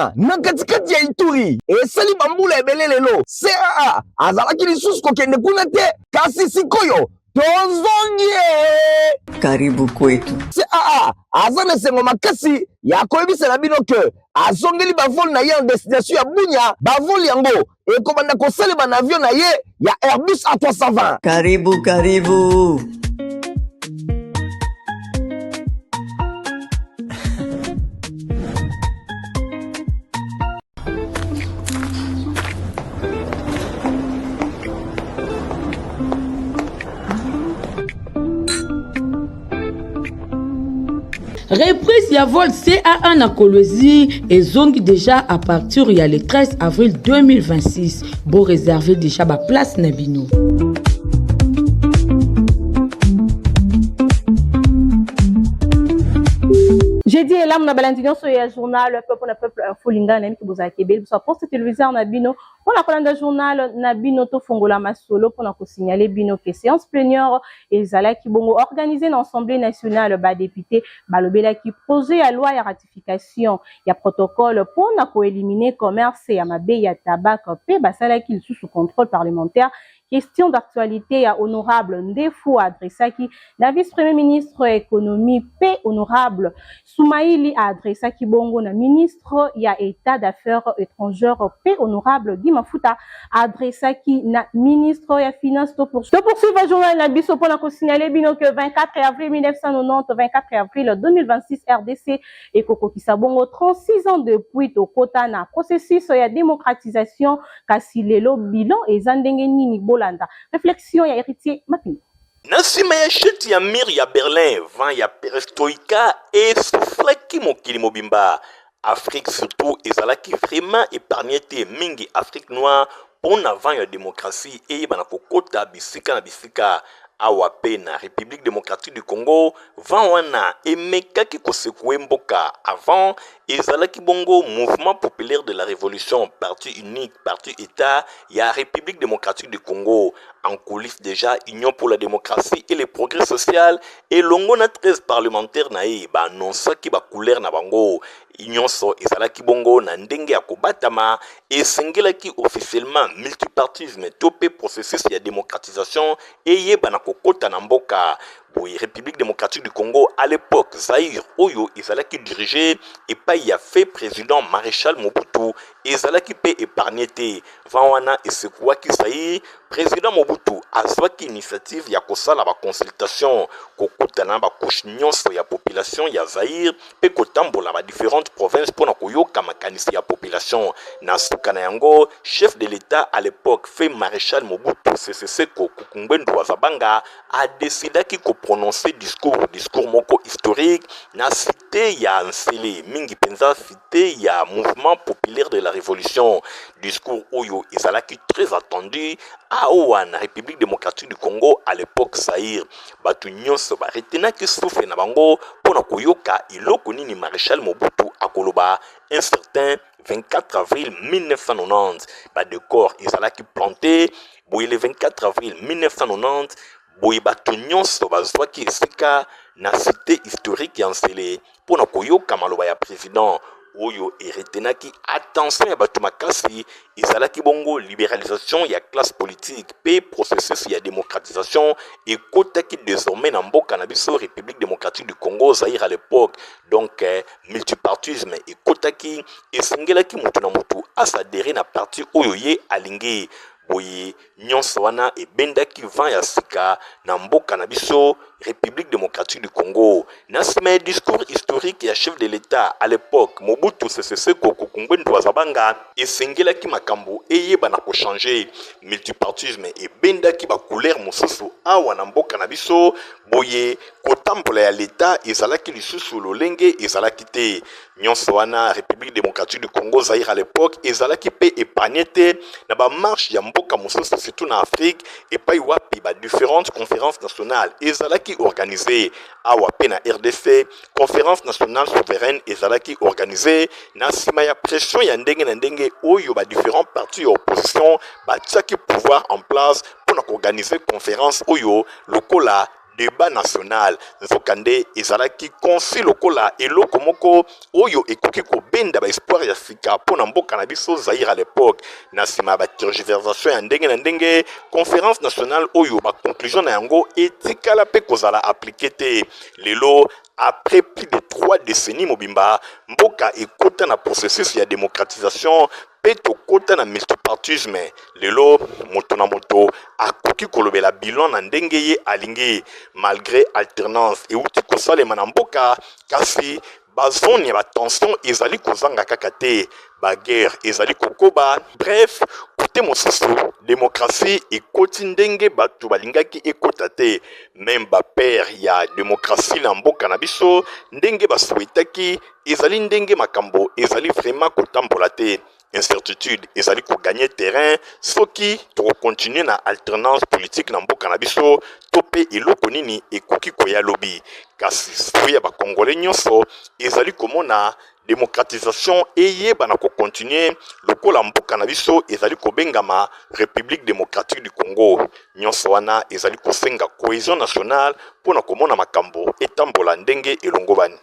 wana na katikati ya Ituri esali bambula ebele lelo CAA azalaki lisusu kokende kuna te kasi sikoyo tozongi. Karibu kwetu. CAA aza na sengo makasi ya koyebisela bino ke azongeli bavoli na ye en destination ya Bunya. Bavoli yango ekobanda kosalema na avion na ye ya Airbus A320. Karibu. Reprise ya vol CAA na Kolwezi et zongi déjà à partir le 13 avril 2026. Bon réserver déjà ba place na bino. J'ai dit là mon balandion sur le journal peuple info linga na miki boza kebel so poste téléviseur na bino pour la colonne journal na bino to fongola masolo pour na ko signaler bino que séance plénière ezala ki bongo organisé dans l'Assemblée nationale ba député balobela ki projet ya loi ya ratification ya protocole pour na ko éliminer commerce ya mabe ya tabac pe basala ki sous contrôle parlementaire. Question d'actualité à honorable Ndefou adressaki la vice-premier ministre économie P honorable Soumaïli adressaki bongo na ministre ya état d'affaires étrangères P honorable Guy Mafuta adressaki na ministre ya finance to poursuivre journal na biso pour la signaler bino que 24 avril 1990 24 avril 2026 RDC et Koko Kisabongo 36 ans depuis to kota na processus ya démocratisation kasi lelo bilan ezandenge nini réflexion ya héritier Mapini. Nasima ya sheti ya mir ya Berlin, vent ya perestroïka et soufflaki mokili mobimba. Afrique surtout ezalaki vraiment épargné te mingi Afrique noire pour na vent ya démocratie et bana kokota bisika na bisika. Awa pe na République démocratique du Congo, vent wana emekaki kosekue mboka avant ezalaki bongo mouvement populaire de la révolution, parti unique, parti état, ya République démocratique du Congo. En coulisses déjà, Union pour la démocratie et le progrès social, et longo na 13 parlementaires na ye, ba annonça ki ba couleur na bango. Union so ezalaki bongo na ndenge ya kobatama, et sengelaki officiellement multipartisme topé processus ya démocratisation, et ye ba na kokota na mboka. Oui, République démocratique du Congo, à l'époque, Zaïre Oyo, ezalaki dirigé, et pas y a fait président maréchal Mobutu, ezalaki pe épargné te. Vanwana et sekwa ki Zaïre, président Mobutu, azwaki initiative ya kosala ba consultation, kokutana ba couche nyonso ya population ya Zaïre, pe kotambola ba différentes provinces pour na koyoka makanisi ya population. Na suka na yango, chef de l'État à l'époque, fait maréchal Mobutu, CCC Kokungbendu Wazabanga, a décidé ki prononcer discours moko historique na cité ya Nsele mingi penza cité ya mouvement populaire de la révolution. Discours oyo ezalaki très attendu awa na République démocratique du Congo à l'époque Zaïre. Batu nyonso ba retenaki souffle na bango pona koyoka iloko nini maréchal Mobutu akoloba. Un certain 24 avril 1990 ba décor ezalaki planté boye le 24 avril 1990 boye bato nyonso bazwaki esika na cité historique ya Nsele pona koyoka maloba ya président oyo eretenaki attention ya bato makasi ezalaki bongo libéralisation ya classe politique pe processus ya démocratisation ekotaki désormais na mboka na biso République démocratique du Congo Zaïre à l'époque. Donc multipartisme ekotaki esengelaki mutu na mutu asadere na parti oyo ye alingi. Boye nyonso wana ebendaki vent ya sika na mboka na biso République démocratique du Congo. Na sima discours historique ya chef de l'État à l'époque Mobutu Sese Seko Kokungbendu Wazabanga esengelaki makambo eyeba na ko changer. Multipartisme ebendaki ba couleur mosusu awa na mboka na biso. Boye kotambola ya l'État ezalaki lisusu lolenge ezalaki te. Nyonso wana République démocratique du Congo Zaïre à l'époque ezalaki pe épargné te na ba marche ya mboka mosusu surtout na Afrique et pa wapi ba différentes conférences nationales ezalaki organisé awa pe na RDC conférence nationale souveraine ezalaki organisé na sima ya pression ya ndenge na ndenge oyo ba différents partis opposition ba tiaki pouvoir en place pour organiser conférence oyo lokola débat national nzokande ezalaki consi lokola eloko moko oyo ekoki kobenda ba espoir ya sika mpona mboka na biso Zaire à l'époque na nsima ba tergiversation ya ndenge na ndenge conférence nationale oyo ba conclusion na yango etikala mpe kozala appliqué te lelo. Après plus de 3 décennies mobimba mboka ekota na processus ya démocratisation pe tokota na multipartisme lelo moto na moto akoki kolobela bilan na ndenge ye alingi malgré alternance euti kosalema na mboka kasi bazone ya batension ezali kozanga kaka te baguerre ezali kokoba bref kote mosusu démocratie ekoti ndenge bato balingaki ekota te même bapere ya démocratie na mboka na biso ndenge basuetaki ezali ndenge makambo ezali vraiment kotambola te. Incertitude ezali ko gagner terrain soki to continuer na alternance politique na mboka na biso topé eloko nini ekoki koya lobi kasi soya ba congolais nyonso ezali komona démocratisation eyeba na ko continuer lokola mboka na biso ezali ko bengama République démocratique du Congo nyonso wana ezali ko senga cohésion nationale pona komona makambo etambola ndenge elongobani.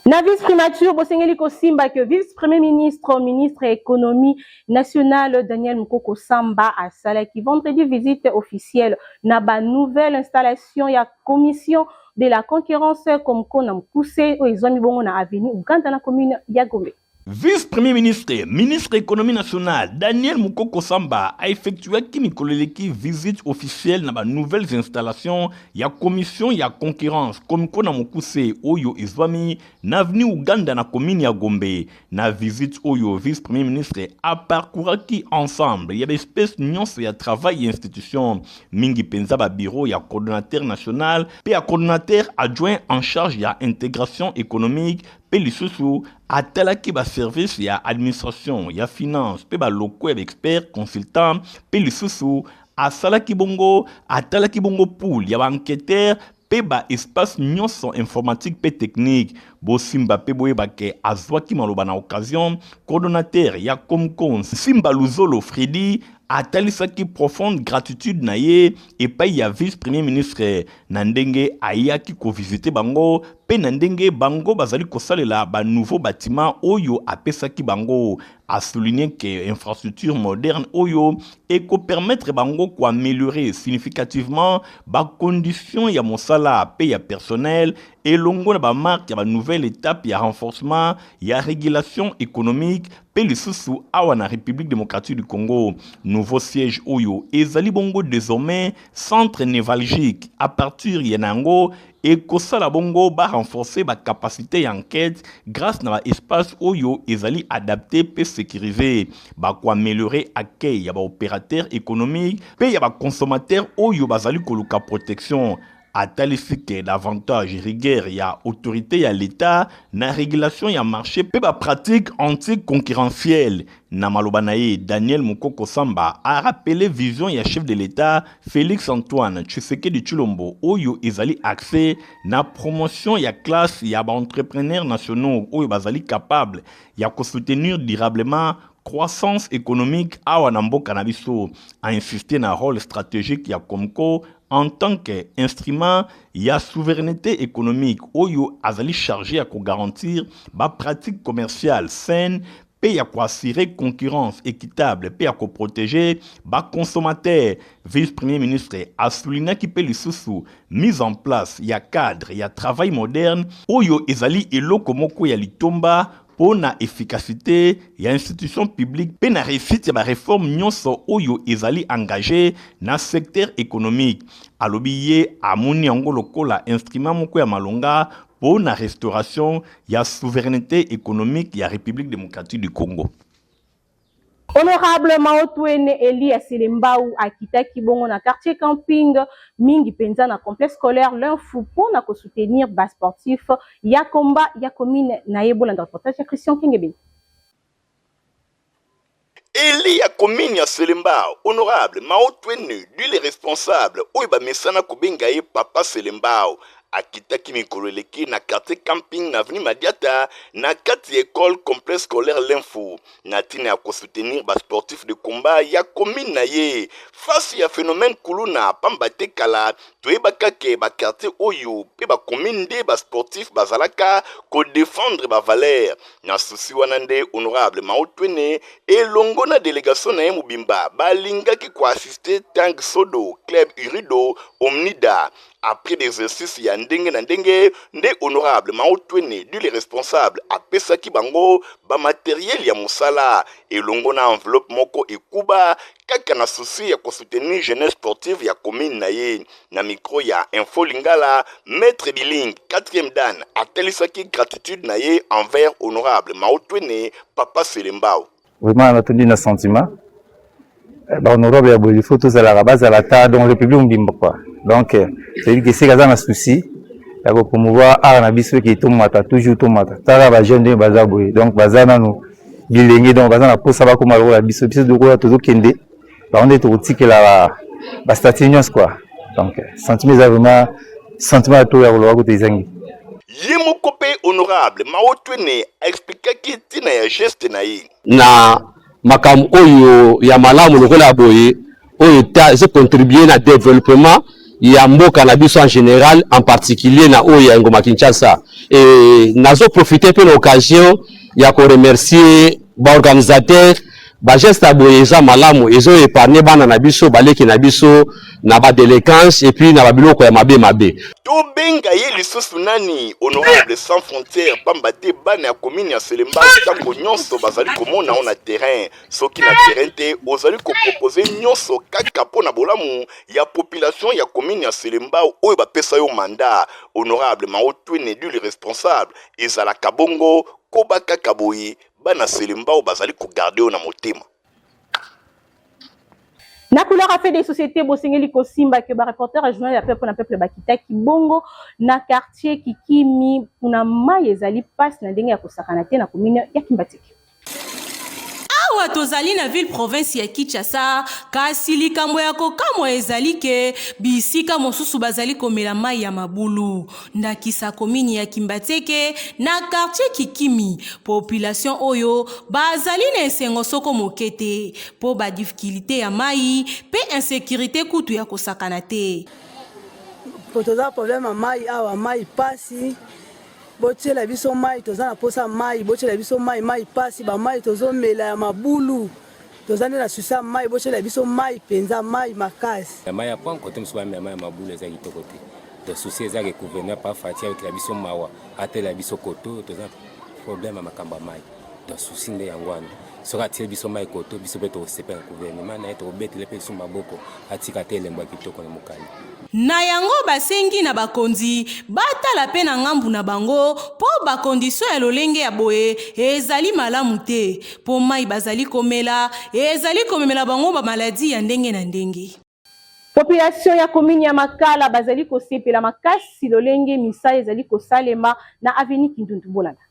Na vice primature bosengeli kosimba que vice premier ministre ministre économie nationale Daniel Mukoko Samba a salaki vendredi visite officielle na ba nouvelle installation ya commission de la concurrence comme kona mkuse oizwami bongo na avenue Uganda na commune ya Gombe. Vice-premier ministre, ministre économie nationale, Daniel Mukoko Samba a effectué une visite officielle dans les nouvelles installations. Il y a commission, il y a concurrence. Comme Kona Mukuse, Oyo Izwami, na venu Uganda na commune ya Gombe. Na visite Oyo, vice-premier ministre, a parcouru qui ensemble. Il y a des espèces nuances, il y a travail et institution. Mingi Penzaba bureau, il y a coordonnateur national, puis il y a coordonnateur adjoint en charge, il y a intégration économique. Pe lisusu atalaki ba service ya administration ya finance pe ba loko ya expert consultant pe lisusu asalaki bongo atalaki bongo pool ya ba enquêteur pe ba espace nyonso informatique pe technique bo simba pe boyeba ke azwaki maloba na occasion coordonnateur ya Comcon Simba Luzolo Freddy atalisaki profonde gratitude na ye epai ya vice premier ministre na ndenge ayaki ko visiter bango pe na ndenge bango bazali kosalela ba nouveau bâtiment oyo apesaki bango a souligné que infrastructure moderne oyo eko permettre bango ko améliorer significativement ba conditions ya mosala pe ya personnel et longo na ba marque ya ba nouvelle étape ya renforcement ya régulation économique pe lisusu awa na République démocratique du Congo nouveau siège oyo ezali bongo désormais centre névralgique à partir ya nango et kosala bongo ba renforcer ba capacité d'enquête grâce na ba espace oyo ezali adapté pe sécurisé ba ko améliorer accueil ya ba opérateur économique pe ya ba consommateur oyo bazali koluka protection atalisike davantage rigueur ya autorité ya l'État na régulation ya marché pe ba pratique anti-concurrentielle na maloba na ye Daniel Mukoko Samba a rappelé vision ya chef de l'État Félix Antoine Tshisekedi Tshilombo oyo ezali accès na promotion ya classe ya ba entrepreneurs nationaux oyo bazali capable ya ko soutenir durablement croissance économique awa na mboka na biso a insisté na rôle stratégique ya Comco en tant qu'instrument ya souveraineté économique oyo azali chargé à garantir ba pratique commerciale saine pe ya ko assurer concurrence équitable pe ya ko protéger ba consommateur vice-premier ministre a souligné ki pe lisusu mise en place ya cadre ya travail moderne oyo ezali eloko moko ya litomba pour na efficacité ya institution publique pe na réussite ya ba réforme nyonso oyo ezali engagé na secteur économique alobi ye amoni yango lokola instrument moko ya malonga pour na restauration ya souveraineté économique ya République démocratique du Congo. Honorable Maotouene Eli Aselembao akitaki bongo na quartier camping mingi penza na complexe scolaire l'info pour na ko soutenir bas sportif ya combat ya commune na yebola dans reportage ya Christian Kingebe. Eli ya commune ya Selembao honorable Maotouene lui les responsables oyo ba mesana ko benga ye papa Selembao akitaki mikolo eleki na quartier camping na avenue Madiata na kati école complexe scolaire l'info na tina ya kosoutenir basportif de combat ya commune na ye face ya phénomène kuluna pamba te kala toyebaka ke bakartier oyo mpe bacommune nde basportif bazalaka kodefendre bavaleur na susi wana nde honorable Maotwene elongo na délégation na ye mobimba balingaki koassiste Tang Sodo Club Urido Omnida après l'exercice ya ndenge na ndenge nde honorable Maotwene du les responsables apesaki bango ba matériel ya musala elongo na enveloppe moko ekuba kaka na souci ya kosoutenir jeunesse sportive ya commune na ye na micro ya Info Lingala maître Biling 4e dan atelisaki gratitude na ye envers honorable Maotwene papa Selembao. Vraiment on a tenu notre sentiment. Honorable Yabo, il faut tous à la base à la table dans le public on quoi. Donc c'est dire que c'est un souci il faut promouvoir art na biso qui tomata toujours tomata tara ba jeune de bazaboy donc bazana nous bilengi donc bazana pour ça va comme la biso biso de quoi tout kende ba on est au tique la ba statignos quoi donc sentiment vraiment sentiment tout ya lo côté zangi Yemo kopé honorable Maotwene expliquer ki tina ya geste na yi na makam oyo ya malamu lokola boye oyo ta je contribuer na développement ya mboka na biso en général en particulier na oyo ya Ngoma Kinshasa et nazo profiter pour l'occasion ya ko remercier ba organisateur ba geste aboye za malamu ezo épargner bana na biso baleki na biso na ba délinquance et puis na ba biloko ya mabe to benga ye lisusu nani honorable sans frontières pambate bana ya commune ya Selemba tango nyonso bazali komona on a terrain soki na terrain te ozali ko proposer nyonso kaka pona bolamu ya population ya commune ya Selemba oyo ba pesa yo mandat honorable Maotwene du le responsable ezala kabongo kobaka kaboyi bana Selemba o bazali ko garder na motema. Na couleur a fait des sociétés bosengeli kosimba ke ba reporter régional ya peuple na peuple bakita kibongo na quartier Kikimi kuna mai ezali passe na ndenge ya kosakana te na commune ya Kimbateke. Awa tozali na ville province ya Kinshasa kasi likambo ya kokamwa ezali ke bisika mosusu bazali komela mai ya mabulu ndakisa commune ya Kimbateke na quartier Kikimi population oyo bazali na esengo soko mokete po ba difficulté ya mai pe insécurité kutu ya kosakana te toza problème mai awa mai pasi boche la biso mai toza na posa mai boche la biso mai pasi ba mai tozo mela ya mabulu toza na susa mai boche la biso mai penza mai makasi la mai ya point côté msuba mai ya mabulu eza kitoko te to souci eza que gouvernement pas fatia avec la biso mawa ate la biso koto toza problème makamba mai to souci nde yangwana soka tie biso mai koto biso beto sepa gouvernement na eto betele pe suma boko atika te lemba kitoko na mukali na yango basengi na bakonzi batala pe na ngambu na bango po ba condition ya lolenge ya boye ezali malamu te po mai bazali komela ezali komemela bango ba maladie ya ndenge na ndenge. Population ya commune ya Makala bazali kosepela makasi lolenge misala ezali kosalema na avenue Kindundu Bolanda.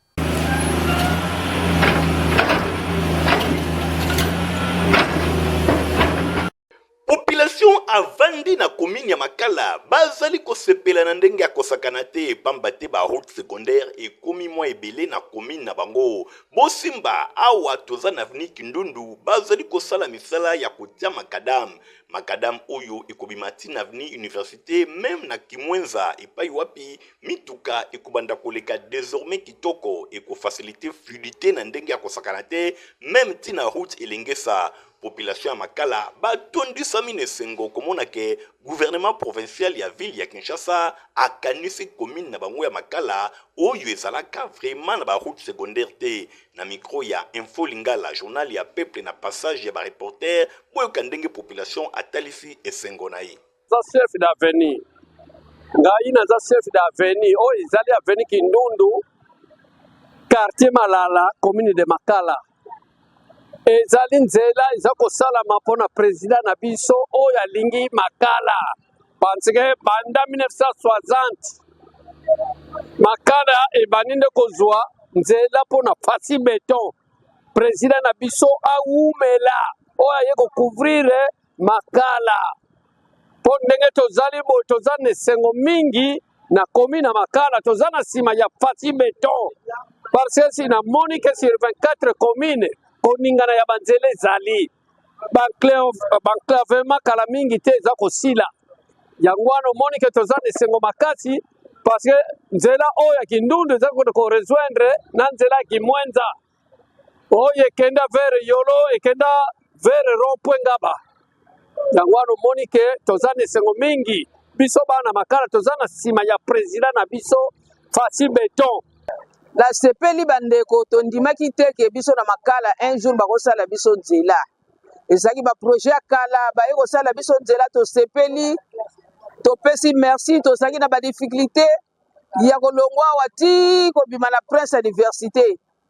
Population avandi na commune ya Makala bazali kosepela na ndenge ya kosakana te pamba te ba route secondaire ekomi mwa ebele na commune na bango bosimba awa toza na avenue Kindundu bazali kosala misala ya kotia makadam oyo ekobima na avenue université même na Kimwenza epai wapi mituka ekobanda koleka désormais kitoko ekofaciliter fluidité na ndenge ya kosakana te même tina route elengesa population ya Makala batondisa mine sengo komona ke gouvernement provincial ya ville ya Kinshasa akanisi commune na bango ya Makala oyo ezalaka vraiment na ba route secondaire te na micro ya Info Lingala journal ya peuple na passage ya ba reporter boyo kandenge population atalisi esengo na yi za chef d'avenue ngai na za chef d'avenue o ezali avenue Kindundu quartier Malala commune de Makala ezali nzela eza kosalama mpona président na biso oyo alingi Makala parce que banda 1960 Makala ebandi nde kozwa nzela mpona fasi beton président na biso awumela oyo aye kocouvrir Makala mpo ndenge tozali boye toza na esengo mingi na commune ya Makala toza na sima ya Fati Beton parce que na monique sur 24 communes koningana ya banzela ezali banclavement kala mingi te eza kosila yango wana omoni ke toza na esengo makasi parce que nzela oyo ya Kindundu eza korejoindre na nzela ya Kimwenza oyo ekenda vers Yolo ekenda vers rond-point Ngaba yango wana omoni ke toza na esengo mingi biso bana Makala toza na nsima ya président na biso Fati Beton la sepeli bandeko tondimaki te ke biso na Makala un jour bakosala biso nzela ezalaki ba projet ya kala baye kosala biso nzela tosepeli topesi merci tozalaki na ba difficulté ya kolongwa wati kobima na prince ya diversité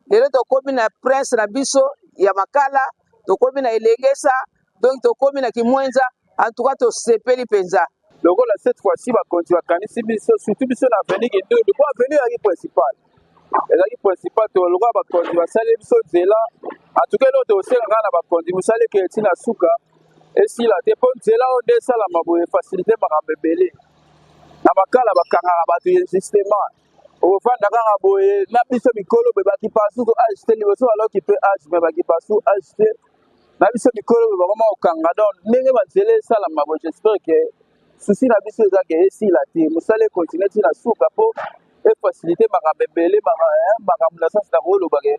lelo tokomi na prince na biso ya Makala tokomi na Elengesa donc tokomi na Kimwenza en tout cas tosepeli penza lokola cette fois-ci bakonzi bakanisi biso surtout biso na avenue Kindundu po avenue yaki principal ezalaki principal tolokola bakonzi basali biso nzela en tout cas lelo tosenga na bakonzi mosali ke etina suka esila te mpo nzela oyo nde esalama boye facilité makambo ebele na Makala bakangaka bato justement okofanda kaka boye na biso mikolo boye bakipasu ko acheter liboso baloki mpe age me bakipasu acheter na biso mikolo boye bakoma kokanga donc ndenge banzela esalama boye j'espère que susi na biso eza ke esila te mosala ekontinue ntina suka mpo efacilité makambo ebele makambo na sansi na koloba ke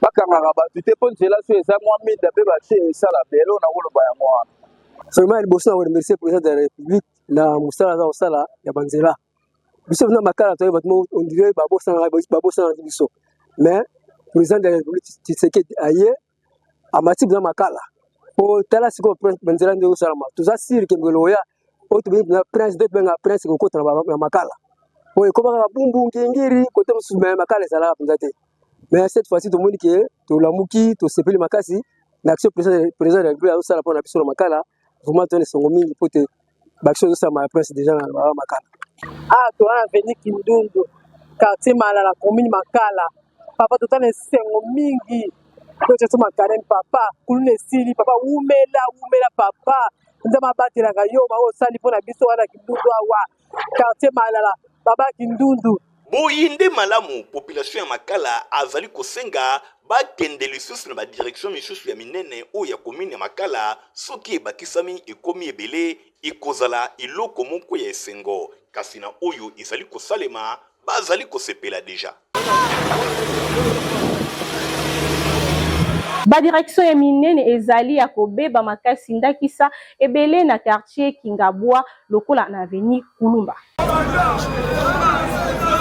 bakangaka bato te mpo nzela so eza mwa minda mpe batie esala bele oyo na koloba yango wana vraiment liboso na koremercie président de la république na mosala aza kosala ya banzela biso na Makala toye bato ondire babosana biso mais président de la république Tshisekedi aye amati na Makala po tala siko banzela nde kosalama toza sire ke ngelo ya oyo tobengi na prince de benga prince kokota na Makala po ekoma kaka bumbu ngengiri kote mosusu me Makala ezalaka mpenza te mais cette fois-ci tomoni ke tolamuki tosepeli makasi na action président de la république azosala mpona biso na Makala vraiment tona esongo mingi po te baction ezosala ya prince déjà na Makala toza na avenue Kindundu quartier Malala commune Makala papa tota na esengo mingi toceso makarene papa kuluna esili papa wumela papa nzambe abatelaka yo baosali mpona biso wana Kindundu awa quartier Malala baba Kindundu boyinde malamu population ya Makala azali kosenga bakende lisusu na badirection misusu ya minene oyo ya commune ya Makala soki ebakisami ekomi ebele ekozala eloko moko ya esengo kasi na oyo ezali kosalema bazali kosepela deja badirection ya minene ezali ya kobeba makasi ndakisa ebele na quartier Kingabwa lokola na avenue Kulumba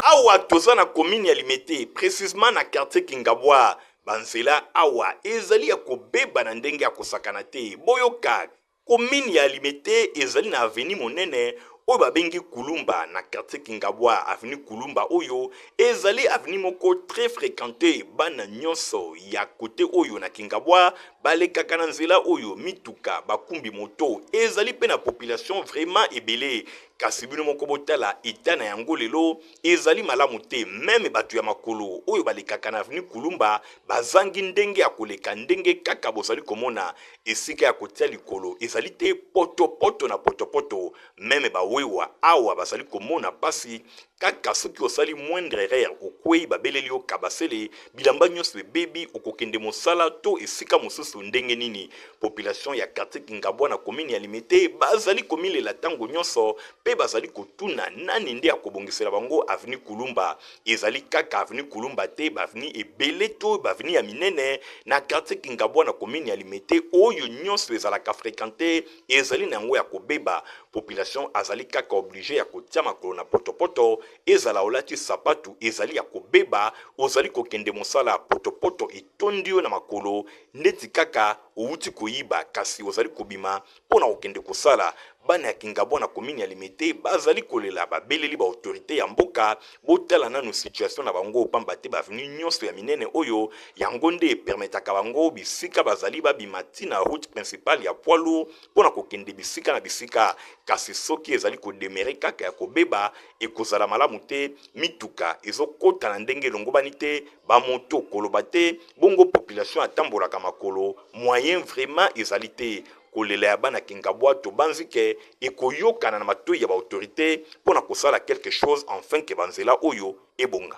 awa toza na commune ya Limete précisément na quartier Kingabwa banzela awa ezali ya kobeba na ndenge ya kosakana te boyoka commune ya Limete ezali na avenue monene oyo babengi Kulumba na quartier Kingabwa avenue Kulumba oyo ezali avenue moko très fréquenté bana nyonso ya côté oyo na Kingabwa balekaka na nzela oyo mituka bakumbi moto ezali pe na population vraiment ebele kasi bino moko botala etana yango lelo ezali malamu te meme bato ya makolo oyo balekaka na avenue Kulumba bazangi ndenge ya koleka ndenge kaka bozali komona esika ya kotia likolo ezali te poto na poto meme bawewa awa bazali komona pasi kaka soki osali moindre erreur okwei babeleli yo kabasele bilamba nyonso ebebi okokende mosala to esika mosusu ndenge nini population ya quartier Kingabwa na commune ya Limete bazali komilela tango nyonso pe bazali kotuna nani nde akobongisela bango avenue Kulumba ezali kaka avenue Kulumba te baveni ebele to baveni ya minene na quartier Kingabwa na commune ya Limete oyo nyonso ezalaka fréquenté ezali na yango ya kobeba population azali kaka obligé ya kotia makolo na potopoto ezala olati sapatu ezali ya kobeba ozali kokende mosala potopoto etondi yo na makolo ndeti kaka outi koyiba kasi ozali kobima mpona kokende kosala bana ya Kingabwa na commune ya Limete bazali kolela babeleli ba autorité ya mboka botala nanu situation na bango pamba te baveni nyonso ya minene oyo yango nde permetaka bango bisika bazali babima na route principale ya poids lourd mpona kokende bisika na bisika kasi soki ezali kodemere kaka ya kobeba ekozala malamu te mituka ezokota na ndenge elongobani te bamoto koloba te bongo population atambolaka makolo moyen vraiment ezali te kolela ya bana kingabwato banzike ekoyokana na matoi ya baautorité mpona kosala quelque chose enfin ke banzela oyo ebonga.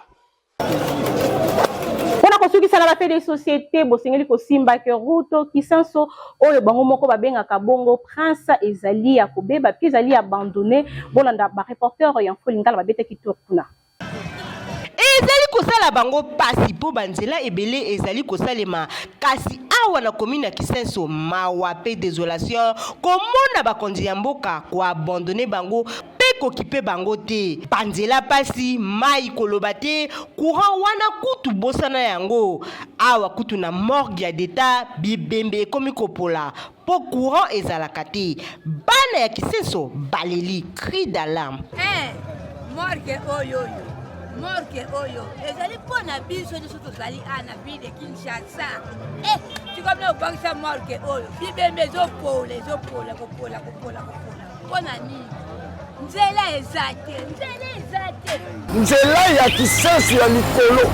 Pona kosukisa na bafe de société bosengeli kosimba ke ruto kisanso oyo bango moko babengaka bongo prince ezali ya kobeba puis ezali abandonné bolanda ba reporter ya Info Lingala babetaki tour kuna. Ezali kosala bango pasi po banzela ebele ezali kosalema kasi awa na commune ya Kisenso mawa pe désolation komona bakonzi ya mboka ko abandonner bango pe kokipe bango te banzela pasi mai koloba te courant wana kutu bosana yango awa kutu na morgue ya d'etat bibembe komi kopola po courant ezalaka te bana ya Kisenso baleli cri d'alarme morgue oyo morgue oyo ezali pona biso nyonso tozali ana ville de Kinshasa tikomna obangisa morgue oyo bibembe ezopola kopola pona nini nzela eza te nzela ya Kisenso ya likolo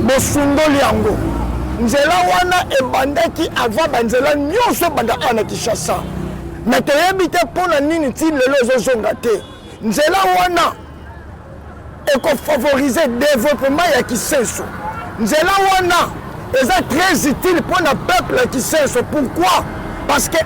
bosundoli yango nzela wana ebandaki avant banzela nyonso ebanda ana Kinshasa me toyebi te mpona nini ti lelo ezozonga te nzela wana favoriser développement ya Kisenso nzela wana eza très utile pour le peuple ya Kisenso. Pourquoi? Parce que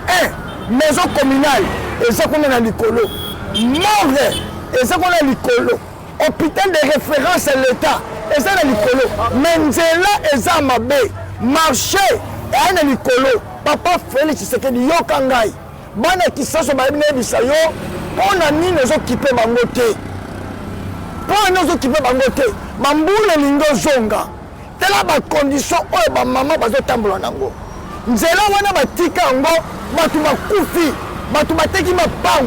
maison communale eza kuna na likolo morgue eza kuna na likolo hôpital de référence à l'état eza na likolo mais nzela eza mabe marché eza na likolo. Papa Félix Tshisekedi yoka ngai bana Kisenso bayebi na yebisa yo mpona nini ezokipe bango te pour nous occuper bangote mambule lingo zonga tela ba condition oyo ba mama bazotambola nango nzela wana batika ngo batu bakufi batu bateki mapau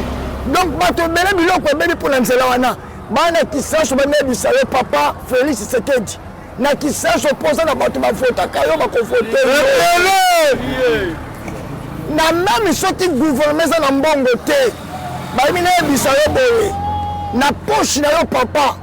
donc batu bele biloko ebeli pour nzela wana bana Kisenso banebisa yo papa Félix Tshisekedi na Kisenso posa na batu bafota kayo bakonfote na même soki gouvernement za na mbongo te bayebi na yebisa yo boye na poche na yo papa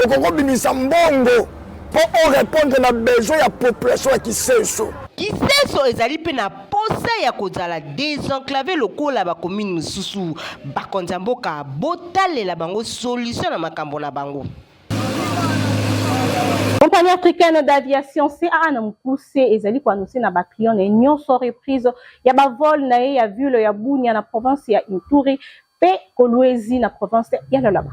okoko bimisa mbongo pour répondre na besoin ya population ya Kisenso. Kisenso ezali pe na posa ya kozala désenclaver lokola ba commune mususu bakonza mboka botalela bango solution na makambo na bango. Compagnie africaine d'aviation CAA na mpuse ezali ko annoncer na ba client na nyonso reprise ya ba vol na ya ville ya Bunia na province ya Ituri pe Kolwezi na province ya Lolaba.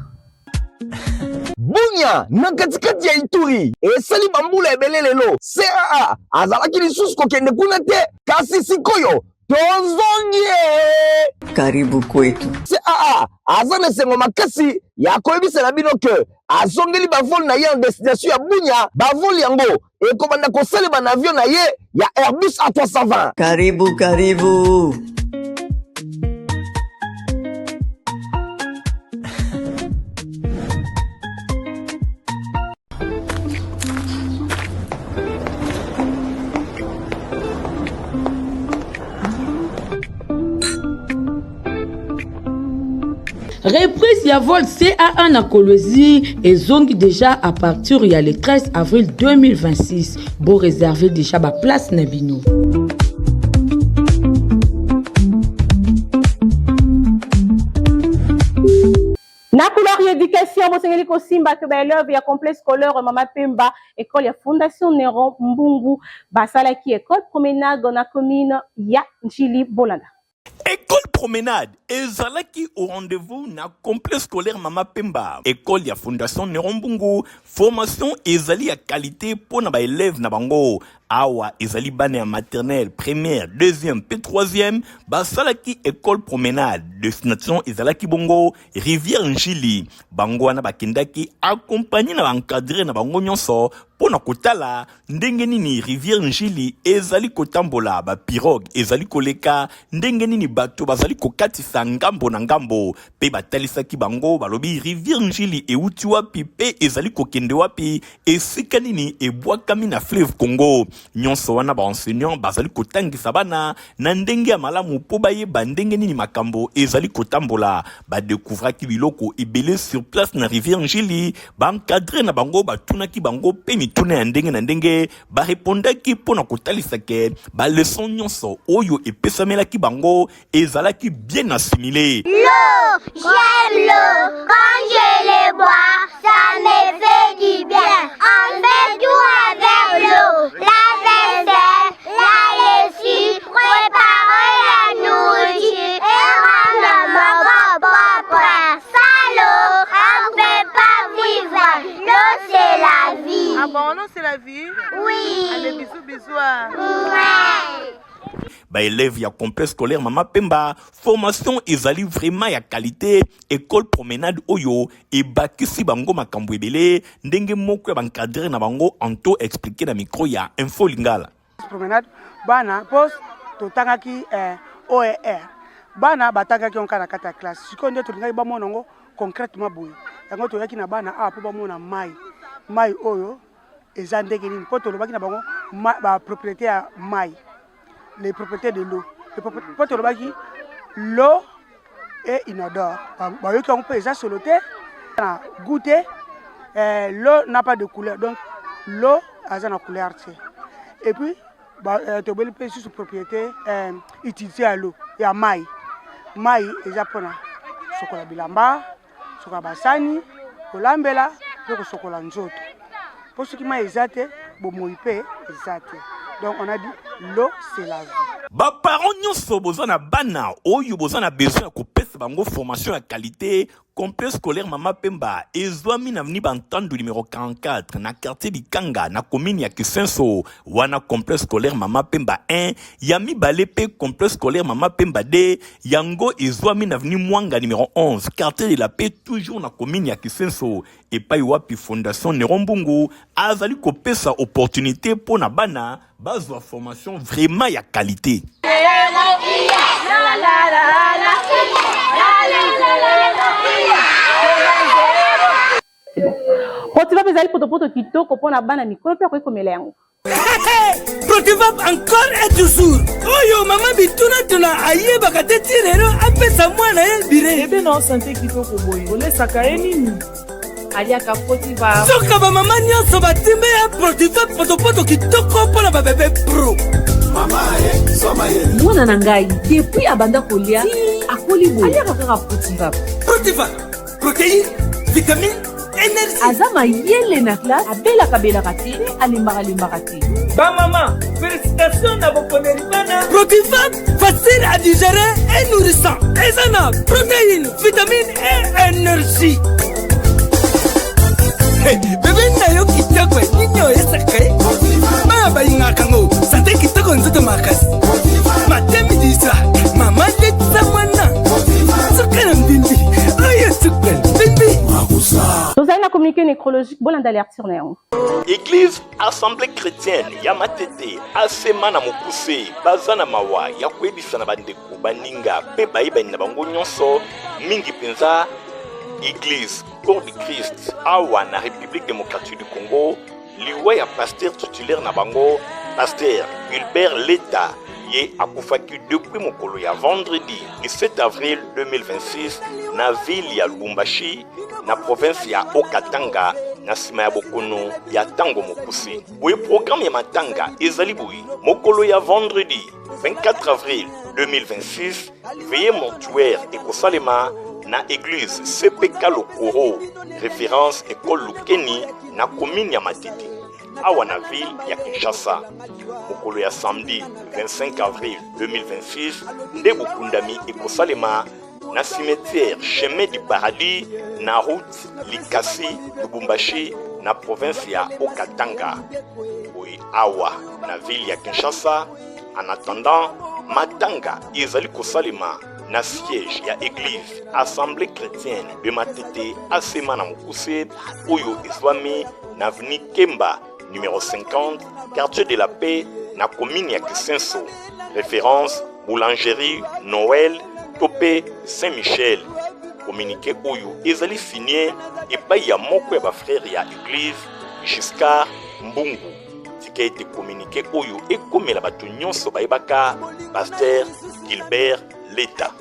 Bunia na katikati ya Ituri esali bambula ebele lelo CAA azalaki lisusu kokende kuna te kasi sikoyo tozongi karibu kwetu. CAA aza na sengo makasi ya koyebisela bino ke azongeli bavol na ye en destination ya Bunia bavol yango ekobanda kosalema na avion na ye ya Airbus A320. Karibu Reprise ya vol CA1 na Kolwezi ezongi déjà à partir ya le 13 avril 2026. Bon réserver déjà ba place na bino. Na couleur éducation bosengeli kosimba ke ba élève ya complexe scolaire Mama Pemba école ya Fondation Néron Mbungu basalaki école promenade na commune ya Njili Bolanda. École promenade ezalaki au rendez-vous na complexe scolaire Mama Pemba. École ya Fondation Néron Mbungu formation ezali ya qualité pour na ba élève na bango. Awa ezali bane ya maternelle, première, deuxième, puis troisième, basalaki école promenade, destination ezalaki bongo, rivière Njili, bango wana bakendaki accompagné na encadré na bango nyonso, pona kotala, ndenge nini rivière Njili ezali kotambola, ba pirogue ezali koleka, ndenge nini bato bazali bazali kokatisa ngambo na ngambo pe batalisaki bango balobi rivière njili euti wapi pe ezali kokende wapi esika nini ebwakami na fleuve Congo. Nyonso wana ba enseignant bazali kotangisa bana na ndenge ya malamu po bayeba ndenge nini makambo ezali kotambola. Badekouvraki biloko ebele sur place na rivière njili, baencadre na bango batunaki bango pe mituna ya ndenge na ndenge, barepondaki pona kotalisa ke baleson nyonso oyo epesamelaki bango ezalaki bien assimilé. L'eau, j'aime l'eau, quand je les bois, ça me fait du bien. On fait tout avec l'eau, la vaisselle, la lessive, préparer la nourriture et rendre mon corps propre. Sans l'eau, on ne peut pas vivre. L'eau, c'est la vie. Ah bon, l'eau, c'est la vie? Oui. Allez, bisous, bisous. Ouais. Ba élève ya complexe scolaire Mama Pemba, formation ezali vraiment ya qualité, école promenade oyo et bakisi bango makambo ebele ndenge moko ya bancadrer na bango anto expliquer na micro ya Info Lingala. Promenade bana post totangaki OER bana batangaki onka na kata classe siko nde tolingai ba monongo concrètement boye yango toyaki na bana po ba mona mai oyo eza ndenge nini po tolobaki na bango ba propriété ya mai, les propriétés de l'eau. L'eau est inodore. On peut déjà soloter, goûter. L'eau n'a pas de couleur. Donc, l'eau a une couleur. Et puis, tu peux sous propriété utiliser à l'eau. Il y a maï. Maï est japonais. Chocolat bilamba, chocolat basani, olambela, et chocolat nzoto. Pour ce qui m'a exaté, bon, moi, exaté. Donc on a dit l'eau c'est la vie. Ba parents nyonso bozana bana oyo bozana besoin ya kopesa bango formation ya qualité. Complexe scolaire Mama Pemba ezwami na vni bantandu numéro 44 na quartier Bikanga na commune ya Kisenso. Wana complexe scolaire Mama Pemba 1 yami balepe complexe scolaire Mama Pemba 2 yango ezwami na vni Mwanga numéro 11 quartier de la paix toujours na commune ya Kisenso. Et pa wapi fondation Nerombungu azali kopesa opportunité pour na bana bazwa formation vraiment ya qualité. Protivap ezali potopoto kitoko mpona bana mikolo mpe akoki komela yango. Protivap encore et toujours. Oyo mama bituna tuna ayebaka te ti lelo apesa mwana ye bire. Ebe na sante kitoko boye olesaka ye nini aliaka Protivap. Soka ba mama nyonso batimbe ya Protivap potopoto kitoko mpona babebe pro. Mama soma ye. Mwana na ngai depuis abanda kolia akoli boye aliaka kaka Protivap. Protivap protéine vitamine énergie. Azama yele na classe abelaka te alimbaka te. Ba maman, félicitations na bokoneli bana. Protivap facile à digérer et nourrissant. Ezana protéines, vitamines et énergie. Bébé na yo kitoko ninyo esaka. Ba ba ingaka ngo santé kitoko nzoto makasi. Matemi disa mama letsa mwana. Sukana mbimbi. Oye sukana mbimbi. Tozali na communiqué nécrologique bolanda alertir na yango. Église Assemblée chrétienne ya Matete asema na mokuse bazana mawa ya koyebisa na bandeko baninga pe bayebani na bango nyonso mingi penza. Église Corps du Christ awa na République démocratique du Congo liwa ya pasteur titulaire na bango pasteur Gilbert Leta ye akufaki depuis mokolo ya vendredi 17 avril 2026 na ville ya Lubumbashi na province ya Okatanga na sima ya bokono ya tango mokuse. Boye programme ya matanga ezali boye mokolo ya vendredi 24 avril 2026 veillée mortuaire ekosalema na église CPK Lokoro référence école Lukeni na commune ya Matete awa na ville ya Kinshasa. Mokolo ya samedi 25 avril 2026 nde bokundami ekosalema na cimetière chemin du paradis na route Likasi Lubumbashi na province ya Okatanga boye awa na ville ya Kinshasa. En attendant matanga ezali kosalema na siège ya église Assemblée chrétienne de Matete asema na mokuse oyo ezwami na avenue Kemba numéro 50 quartier de la paix na commune ya Kisenso référence boulangerie Noël topé Saint-Michel. Communiqué oyo ezali signé et pas ya moko ya ba frère ya église Giscard Mbungu. Tika été communiqué oyo et comme la bato nyonso bayebaka pasteur Gilbert Leta.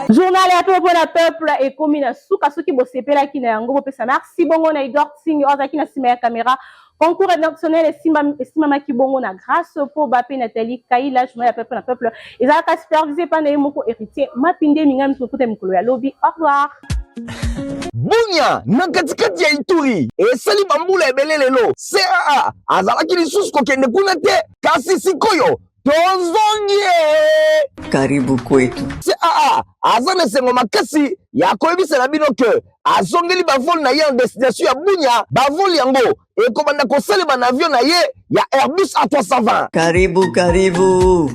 Journal ya peuple na peuple et comme na suka soki bo sepela ki na yango bo pesa merci bongo na Edouard Singh ozaki na sima ya caméra. Concours rédactionnel estima maki bongo na grâce pour Bapé Nathalie Kaila journal ya peuple na peuple. Ezaka supervisé par na moko héritier mapinde mingam tukuta mikolo ya lobby. Au revoir. Bunya na katikati ya Ituri esali bambula ebele lelo CAA azalaki lisusu kokende kuna te kasi sikoyo tozongie Karibu kwetu. CAA aza na sengo makasi ya koyebisela bino ke azongeli bavoli na ye en destination ya Bunya bavoli yango ekobanda kosalema na avion na ye ya Airbus A320. Karibu karibu.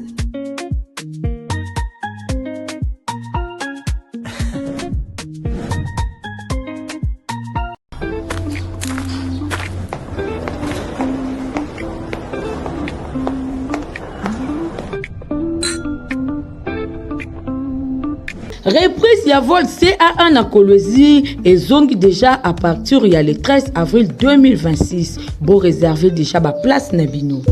Reprise ya vol CA1 na Kolwezi et zongi déjà à partir il y a le 13 avril 2026. Bon réservé déjà ba place na bino.